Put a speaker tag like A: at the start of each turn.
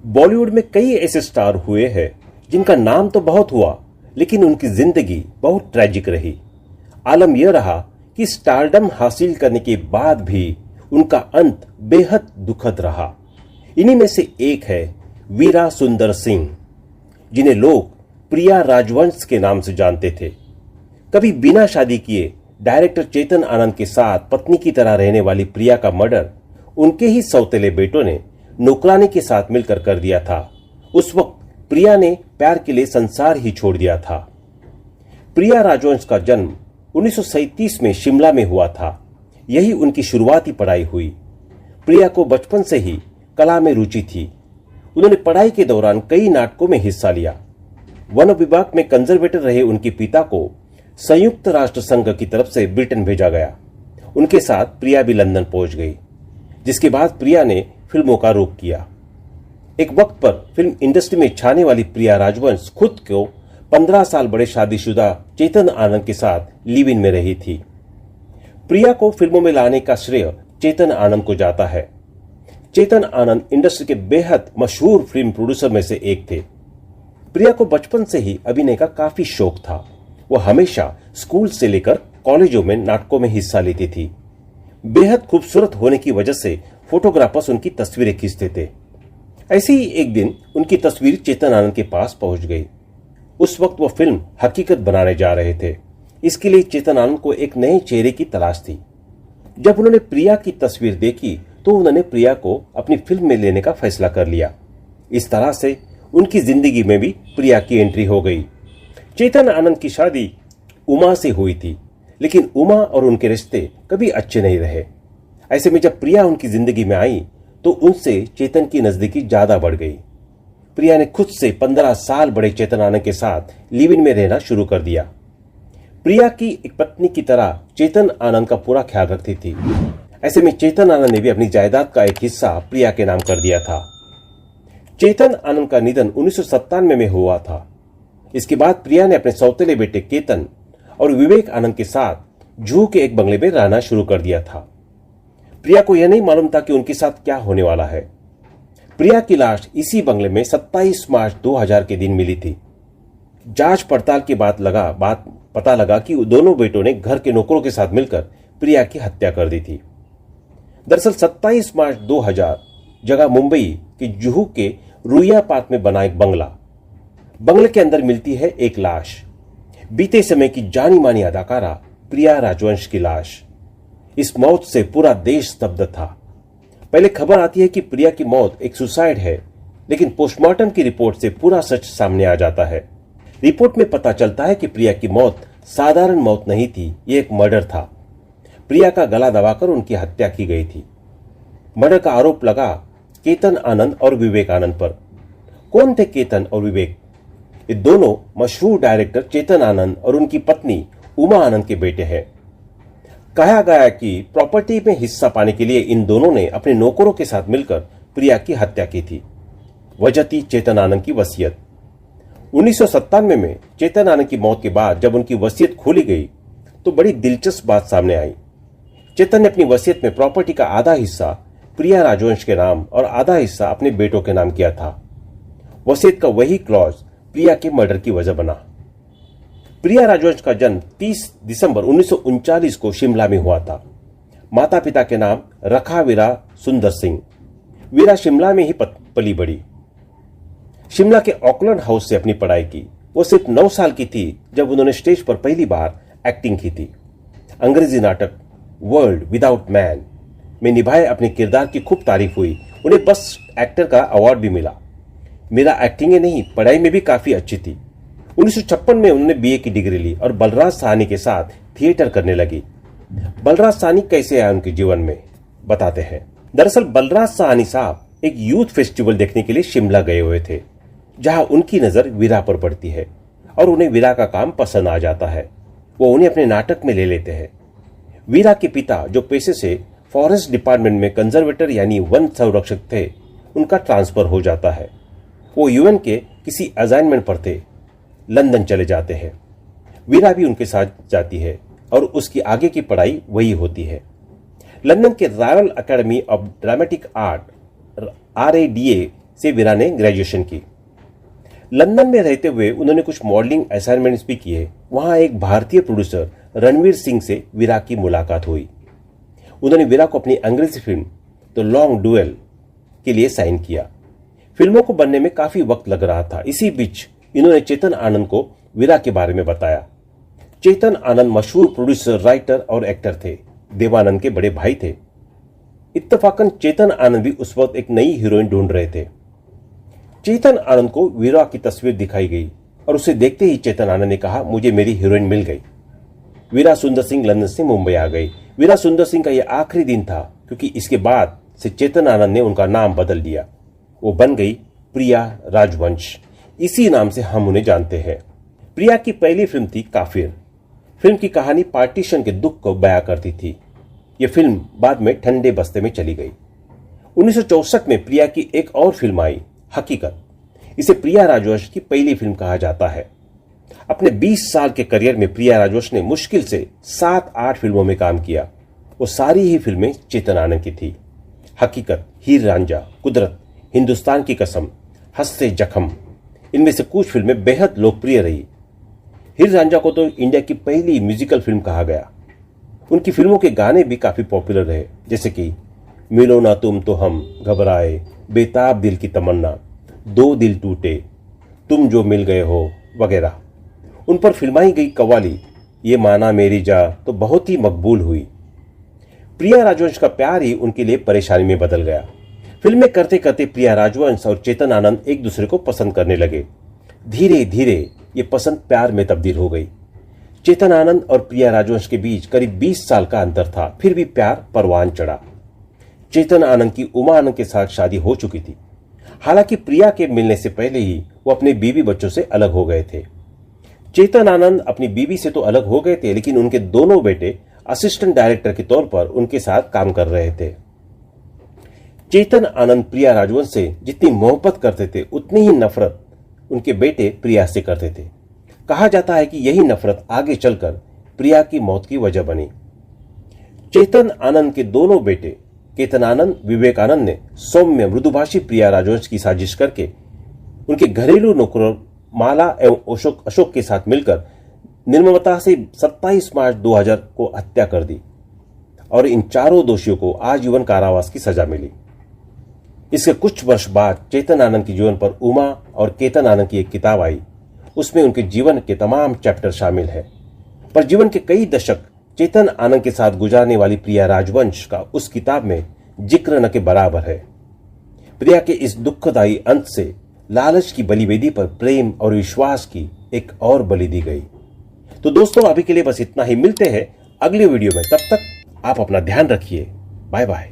A: बॉलीवुड में कई ऐसे स्टार हुए हैं जिनका नाम तो बहुत हुआ, लेकिन उनकी जिंदगी बहुत ट्रेजिक रही। आलम यह रहा कि स्टारडम हासिल करने के बाद भी उनका अंत बेहद दुखद रहा। इन्हीं में से एक है वीरा सुंदर सिंह, जिन्हें लोग प्रिया राजवंश के नाम से जानते थे। कभी बिना शादी किए डायरेक्टर चेतन आनंद के साथ पत्नी की तरह रहने वाली प्रिया का मर्डर उनके ही सौतेले बेटों ने नौकरानी के साथ मिलकर कर दिया था। उस वक्त प्रिया ने प्यार के लिए संसार ही छोड़ दिया था। प्रिया राजवंश का जन्म 1937 में शिमला में हुआ था। यही उनकी शुरुआती पढ़ाई हुई। प्रिया को बचपन से ही कला में रुचि थी। उन्होंने पढ़ाई के दौरान कई नाटकों में हिस्सा लिया। वन विभाग में कंजर्वेटर रहे उनके पिता को संयुक्त राष्ट्र संघ की तरफ से ब्रिटेन भेजा गया। उनके साथ प्रिया भी लंदन पहुंच गई, जिसके बाद प्रिया ने फिल्मों का रुख किया। एक वक्त पर फिल्म इंडस्ट्री में छाने वाली प्रिया राजवंश खुद को 15 साल बड़े शादीशुदा चेतन आनंद के साथ लिव इन में रही थी। प्रिया को फिल्मों में लाने का श्रेय चेतन आनंद को जाता है। चेतन आनंद इंडस्ट्री के बेहद मशहूर फिल्म प्रोड्यूसर में से एक थे। प्रिया को बचपन से ही अभिनय का काफी शौक था। वो हमेशा स्कूल से लेकर कॉलेजों में नाटकों में हिस्सा लेती थी। बेहद खूबसूरत होने की वजह से फोटोग्राफर्स उनकी तस्वीरें खींचते थे। ऐसे ही एक दिन उनकी तस्वीर चेतन आनंद के पास पहुंच गई। उस वक्त वो फिल्म हकीकत बनाने जा रहे थे। इसके लिए चेतन आनंद को एक नए चेहरे की तलाश थी। जब उन्होंने प्रिया की तस्वीर देखी तो उन्होंने प्रिया को अपनी फिल्म में लेने का फैसला कर लिया। इस तरह से उनकी जिंदगी में भी प्रिया की एंट्री हो गई। चेतन आनंद की शादी उमा से हुई थी, लेकिन उमा और उनके रिश्ते कभी अच्छे नहीं रहे। ऐसे में जब प्रिया उनकी जिंदगी में आई तो उनसे चेतन की नजदीकी ज्यादा बढ़ गई। प्रिया ने खुद से 15 साल बड़े चेतन आनंद के साथ लिव इन में रहना शुरू कर दिया। प्रिया की एक पत्नी की तरह चेतन आनंद का पूरा ख्याल रखती थी। ऐसे में चेतन आनंद ने भी अपनी जायदाद का एक हिस्सा प्रिया के नाम कर दिया था। चेतन आनंद का निधन 1997 में हुआ था। इसके बाद प्रिया ने अपने सौतेले बेटे केतन और विवेक आनंद के साथ जुहू के एक बंगले में रहना शुरू कर दिया था। प्रिया को यह नहीं मालूम था कि उनके साथ क्या होने वाला है। प्रिया की लाश इसी बंगले में 27 मार्च 2000 के दिन मिली थी। जांच पड़ताल के बाद पता लगा कि दोनों बेटों ने घर के नौकरों के साथ मिलकर प्रिया की हत्या कर दी थी। दरअसल 27 मार्च 2000 जगह मुंबई के जुहू के रुइया पार्क में बना एक बंगले के अंदर मिलती है एक लाश। बीते समय की जानी मानी अदाकारा प्रिया राजवंश की लाश। इस मौत से पूरा देश स्तब्ध था। पहले खबर आती है कि प्रिया की मौत एक सुसाइड है, लेकिन पोस्टमार्टम की रिपोर्ट से पूरा सच सामने आ जाता है। रिपोर्ट में पता चलता है कि प्रिया की मौत साधारण मौत नहीं थी, ये एक मर्डर था। प्रिया का गला दबाकर उनकी हत्या की गई थी। मर्डर का आरोप लगा केतन आनंद और विवेक आनंद पर। कौन थे केतन और विवेक? ये दोनों मशहूर डायरेक्टर चेतन आनंद और उनकी पत्नी उमा आनंद के बेटे हैं। कहा गया कि प्रॉपर्टी में हिस्सा पाने के लिए इन दोनों ने अपने नौकरों के साथ मिलकर प्रिया की हत्या की थी। वजह थी चेतन आनंद की वसीयत। 1997 में चेतन आनंद की मौत के बाद जब उनकी वसीयत खोली गई तो बड़ी दिलचस्प बात सामने आई। चेतन ने अपनी वसीयत में प्रॉपर्टी का आधा हिस्सा प्रिया राजवंश के नाम और आधा हिस्सा अपने बेटों के नाम किया था। वसीयत का वही क्लॉज प्रिया के मर्डर की वजह बना। प्रिया राजवंश का जन्म 30 दिसंबर 1939 को शिमला में हुआ था। माता पिता के नाम रखा वीरा सुंदर सिंह। वीरा शिमला में ही पली बड़ी। शिमला के ऑकलैंड हाउस से अपनी पढ़ाई की। वो सिर्फ 9 साल की थी जब उन्होंने स्टेज पर पहली बार एक्टिंग की थी। अंग्रेजी नाटक वर्ल्ड विदाउट मैन में निभाए अपने किरदार की खूब तारीफ हुई। उन्हें बेस्ट एक्टर का अवार्ड भी मिला। मेरा एक्टिंग ही नहीं, पढ़ाई में भी काफी अच्छी थी। 1956 में उन्होंने बीए की डिग्री ली और बलराज साहनी के साथ थिएटर करने लगी। बलराज साहनी कैसे आए उनके जीवन में, बताते हैं। दरअसल बलराज साहनी साहब एक यूथ फेस्टिवल देखने के लिए शिमला गए हुए थे, जहां उनकी नजर वीरा पर पड़ती है और उन्हें वीरा का काम पसंद आ जाता है। वो उन्हें अपने नाटक में ले लेते हैं। वीरा के पिता, जो पेशे से फॉरेस्ट डिपार्टमेंट में कंजर्वेटर यानी वन संरक्षक थे, उनका ट्रांसफर हो जाता है। वो यूएन के किसी असाइनमेंट पर थे, लंदन चले जाते हैं। वीरा भी उनके साथ जाती है और उसकी आगे की पढ़ाई वही होती है। लंदन के royal academy of dramatic art RADA से वीरा ने ग्रेजुएशन की। लंदन में रहते हुए उन्होंने कुछ मॉडलिंग असाइनमेंट्स भी किए। वहां एक भारतीय प्रोड्यूसर रणवीर सिंह से वीरा की मुलाकात हुई। उन्होंने वीरा को अपनी अंग्रेजी फिल्म द लॉन्ग डुएल के लिए साइन किया। फिल्मों को बनने में काफी वक्त लग रहा था। इसी बीच इन्होंने चेतन आनंद को वीरा के बारे में बताया। चेतन आनंद मशहूर प्रोड्यूसर, राइटर और एक्टर थे। देवानंद के बड़े भाई थे। इत्तफाकन चेतन आनंद भी उस वक्त एक नई हीरोइन ढूंढ रहे थे। चेतन आनंद को वीरा की तस्वीर दिखाई गई और उसे देखते ही चेतन आनंद ने कहा, मुझे मेरी हीरोइन मिल गई। वीरा सुंदर सिंह लंदन से मुंबई आ गई। वीरा सुंदर सिंह का यह आखिरी दिन था, क्योंकि इसके बाद से चेतन आनंद ने उनका नाम बदल दिया। वो बन गई प्रिया राजवंश। इसी नाम से हम उन्हें जानते हैं। प्रिया की पहली फिल्म थी काफिर। फिल्म की कहानी पार्टीशन के दुख को बयां करती थी। यह फिल्म बाद में ठंडे बस्ते में चली गई। 1964 में प्रिया की एक और फिल्म आई, हकीकत। इसे प्रिया राजवंश की पहली फिल्म कहा जाता है। अपने 20 साल के करियर में प्रिया राजवंश ने मुश्किल से 7-8 फिल्मों में काम किया। वो सारी ही फिल्में चेतन आनंद की थी। हकीकत, हीर रांझा, कुदरत, हिंदुस्तान की कसम, हंसते जख्म, इनमें से कुछ फिल्में बेहद लोकप्रिय रही। हीर रांझा को तो इंडिया की पहली म्यूजिकल फिल्म कहा गया। उनकी फिल्मों के गाने भी काफी पॉपुलर रहे, जैसे कि मिलो ना तुम तो हम, घबराए, बेताब दिल की तमन्ना, दो दिल टूटे, तुम जो मिल गए हो वगैरह। उन पर फिल्माई गई कव्वाली ये माना मेरी जा तो बहुत ही मकबूल हुई। प्रिया राजवंश का प्यार ही उनके लिए परेशानी में बदल गया। फिल्में करते करते प्रिया राजवंश और चेतन आनंद एक दूसरे को पसंद करने लगे। धीरे धीरे ये पसंद प्यार में तब्दील हो गई। चेतन आनंद और प्रिया राजवंश के बीच करीब 20 साल का अंतर था, फिर भी प्यार परवान चढ़ा। चेतन आनंद की उमा आनंद के साथ शादी हो चुकी थी। हालांकि प्रिया के मिलने से पहले ही वो अपने बीवी बच्चों से अलग हो गए थे। चेतन आनंद अपनी बीवी से तो अलग हो गए थे, लेकिन उनके दोनों बेटे असिस्टेंट डायरेक्टर के तौर पर उनके साथ काम कर रहे थे। चेतन आनंद प्रिया राजवंश से जितनी मोहब्बत करते थे, उतनी ही नफरत उनके बेटे प्रिया से करते थे। कहा जाता है कि यही नफरत आगे चलकर प्रिया की मौत की वजह बनी। चेतन आनंद के दोनों बेटे केतन आनंद, विवेकानंद ने सौम्य मृदुभाषी प्रिया राजवंश की साजिश करके उनके घरेलू नौकरों माला एवं अशोक के साथ मिलकर निर्ममता से 27 मार्च 2000 को हत्या कर दी और इन चारों दोषियों को आजीवन कारावास की सजा मिली। इसके कुछ वर्ष बाद चेतन आनंद के जीवन पर उमा और केतन आनंद की एक किताब आई। उसमें उनके जीवन के तमाम चैप्टर शामिल है। पर जीवन के कई दशक चेतन आनंद के साथ गुजारने वाली प्रिया राजवंश का उस किताब में जिक्र न के बराबर है। प्रिया के इस दुखदायी अंत से लालच की बलिवेदी पर प्रेम और विश्वास की एक और बलि दी गई। तो दोस्तों, अभी के लिए बस इतना ही। मिलते हैं अगले वीडियो में। तब तक आप अपना ध्यान रखिए। Bye bye.